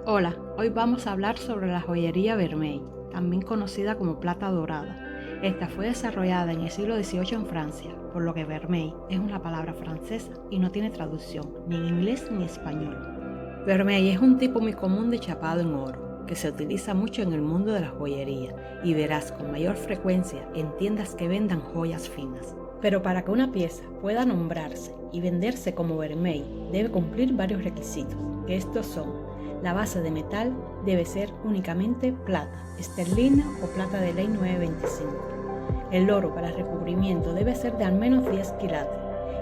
Hola, hoy vamos a hablar sobre la joyería vermeil, también conocida como plata dorada. Esta fue desarrollada en el siglo XVIII en Francia, por lo que vermeil es una palabra francesa y no tiene traducción ni en inglés ni español. Vermeil es un tipo muy común de chapado en oro, que se utiliza mucho en el mundo de la joyería y verás con mayor frecuencia en tiendas que vendan joyas finas. Pero para que una pieza pueda nombrarse y venderse como vermeil, debe cumplir varios requisitos, que estos son: la base de metal debe ser únicamente plata, esterlina o plata de ley 925. El oro para recubrimiento debe ser de al menos 10 quilates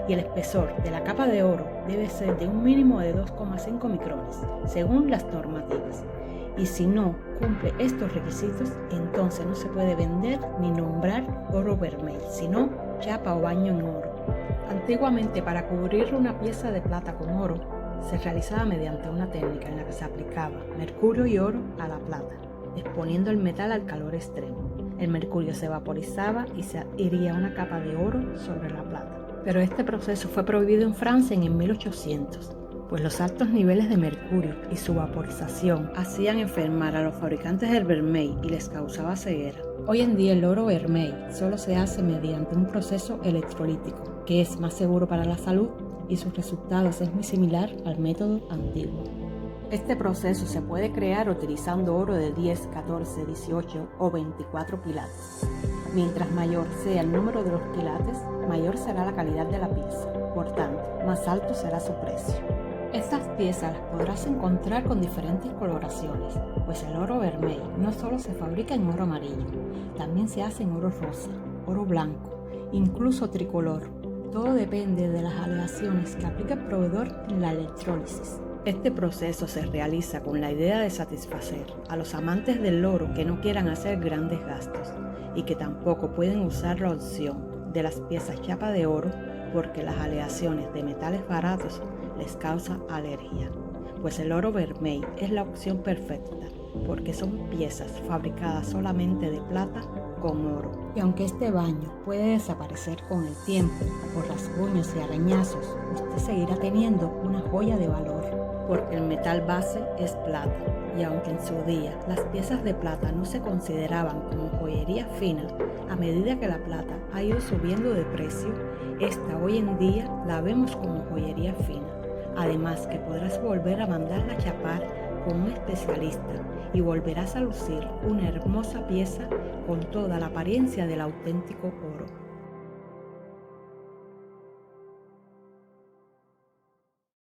y el espesor de la capa de oro debe ser de un mínimo de 2,5 micrones, según las normativas. Y si no cumple estos requisitos, entonces no se puede vender ni nombrar oro vermeil, sino chapa o baño en oro. Antiguamente, para cubrir una pieza de plata con oro, se realizaba mediante una técnica en la que se aplicaba mercurio y oro a la plata, exponiendo el metal al calor extremo. El mercurio se vaporizaba y se adhería una capa de oro sobre la plata. Pero este proceso fue prohibido en Francia en 1800, pues los altos niveles de mercurio y su vaporización hacían enfermar a los fabricantes del vermeil y les causaba ceguera. Hoy en día el oro vermeil solo se hace mediante un proceso electrolítico, que es más seguro para la salud y sus resultados es muy similar al método antiguo. Este proceso se puede crear utilizando oro de 10, 14, 18 o 24 quilates. Mientras mayor sea el número de los quilates, mayor será la calidad de la pieza, por tanto, más alto será su precio. Estas piezas las podrás encontrar con diferentes coloraciones, pues el oro vermeil no solo se fabrica en oro amarillo, también se hace en oro rosa, oro blanco, incluso tricolor. Todo depende de las aleaciones que aplica el proveedor en la electrólisis. Este proceso se realiza con la idea de satisfacer a los amantes del oro que no quieran hacer grandes gastos y que tampoco pueden usar la opción de las piezas chapa de oro porque las aleaciones de metales baratos les causan alergia. Pues el oro vermeil es la opción perfecta porque son piezas fabricadas solamente de plata con oro. Y aunque este baño puede desaparecer con el tiempo por rasguños y arañazos, usted seguirá teniendo una joya de valor, porque el metal base es plata. Y aunque en su día las piezas de plata no se consideraban como joyería fina, a medida que la plata ha ido subiendo de precio, esta hoy en día la vemos como joyería fina. Además que podrás volver a mandarla a chapar con un especialista y volverás a lucir una hermosa pieza con toda la apariencia del auténtico oro.